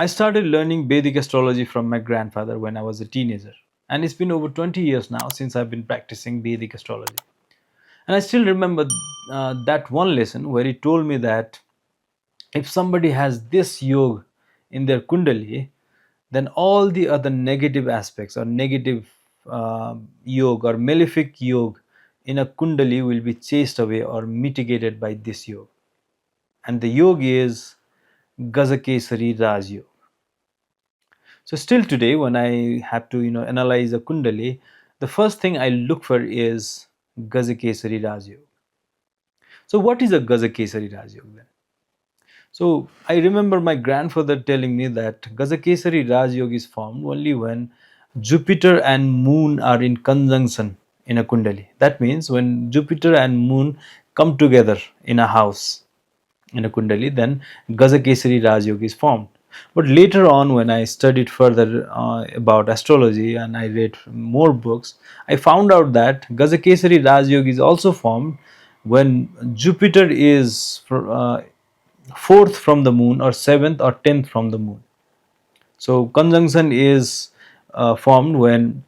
I started learning Vedic astrology from my grandfather when I was a teenager. And it's been over 20 years now since I've been practicing Vedic astrology. And I still remember that one lesson where he told me that if somebody has this yoga in their kundali, then all the other negative aspects or negative yoga or malefic yoga in a kundali will be chased away or mitigated by this yoga. And the yoga is Gajakesari Rajyog. So still today, when I have to analyze a kundali, the first thing I look for is Gajakesari Rajyog. So what is a Gajakesari Rajyog then? So I remember my grandfather telling me that Gajakesari Rajyog is formed only when Jupiter and Moon are in conjunction in a kundali. That means when Jupiter and Moon come together in a house in a kundali, then Gajakesari Rajyog is formed. But later on, when I studied further about astrology and I read more books, I found out that Gajakesari Rajyog is also formed when Jupiter is fourth from the moon or seventh or tenth from the moon. So conjunction is formed when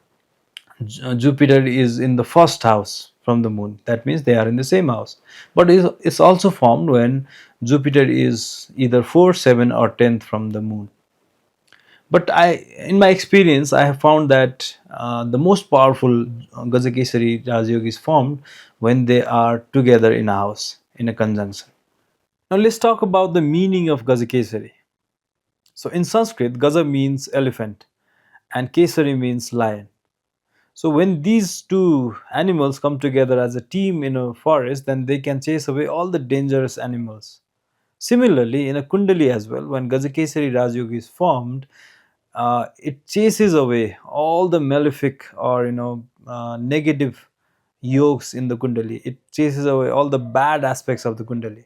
Jupiter is in the first house from the moon. That means they are in the same house. But it's also formed when Jupiter is either 4, 7, or 10th from the moon. But in my experience, I have found that the most powerful Gajakesari Rajyog is formed when they are together in a house, in a conjunction. Now let's talk about the meaning of Gajakesari. So in Sanskrit, Gaza means elephant and Kesari means lion. So when these two animals come together as a team in a forest, then they can chase away all the dangerous animals. Similarly, in a kundali as well, when Gajakesari Rajyog is formed, it chases away all the malefic or negative yogs in the kundali. It chases away all the bad aspects of the kundali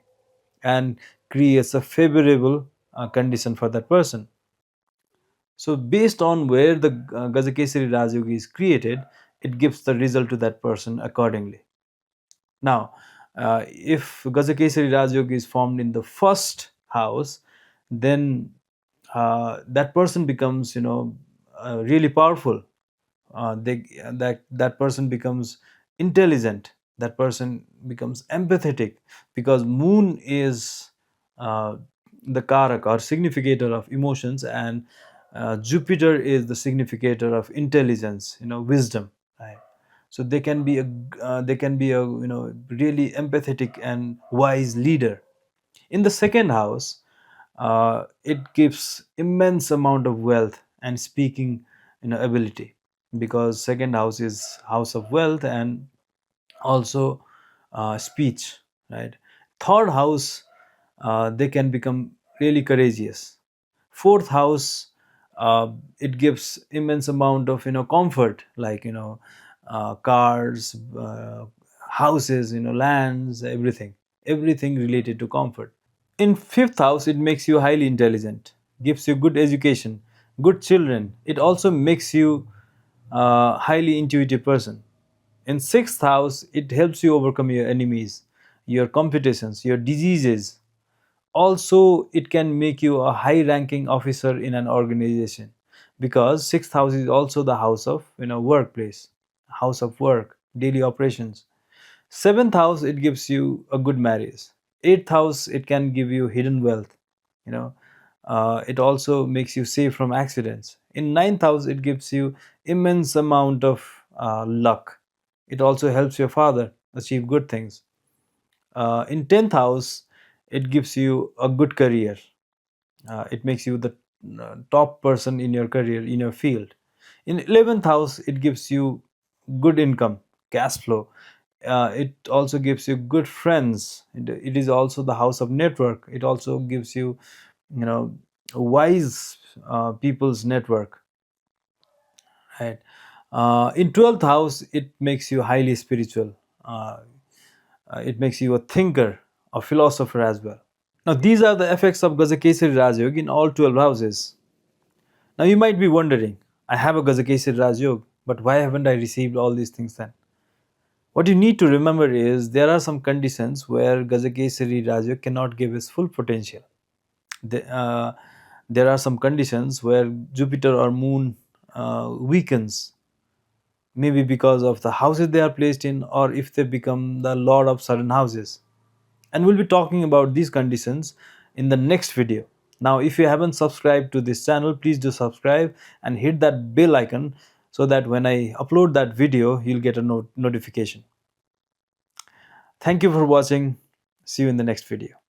and creates a favorable condition for that person. So based on where the Gajakesari Rajyogi is created, it gives the result to that person accordingly. Now, if Gajakesari Rajyogi is formed in the first house, then that person becomes, really powerful. That person becomes intelligent. That person becomes empathetic because Moon is uh, the karak or significator of emotions, and Jupiter is the significator of intelligence, wisdom, right? So they can be a really empathetic and wise leader. In the second house, it gives immense amount of wealth and speaking ability, because second house is house of wealth and also speech, right? Third house, they can become really courageous. Fourth house, it gives immense amount of comfort, like cars, houses, lands, everything related to comfort. In fifth house, it makes you highly intelligent, gives you good education, good children. It also makes you a highly intuitive person. In sixth house, it helps you overcome your enemies, your competitions, your diseases. Also, it can make you a high ranking officer in an organization, because sixth house is also the house of workplace, house of work, daily operations. Seventh house, it gives you a good marriage. Eighth house, it can give you hidden wealth. You know, it also makes you safe from accidents. In ninth house, it gives you immense amount of luck. It also helps your father achieve good things. In tenth house, it gives you a good career. It makes you the top person in your career, in your field. In 11th house, it gives you good income, cash flow. It also gives you good friends. It is also the house of network. It also gives you you know wise people's network, right? In 12th house, it makes you highly spiritual. uh, it makes you a thinker, a philosopher as well. Now these are the effects of Gajakesari Rajyog in all 12 houses. Now you might be wondering, I have a Gajakesari Rajyog, but why haven't I received all these things then? What you need to remember is there are some conditions where Gajakesari Rajyog cannot give its full potential. The, there are some conditions where Jupiter or Moon weakens, maybe because of the houses they are placed in, or if they become the lord of certain houses. And we'll be talking about these conditions in the next video. Now, if you haven't subscribed to this channel, please do subscribe and hit that bell icon so that when I upload that video, you'll get a notification. Thank you for watching. See you in the next video.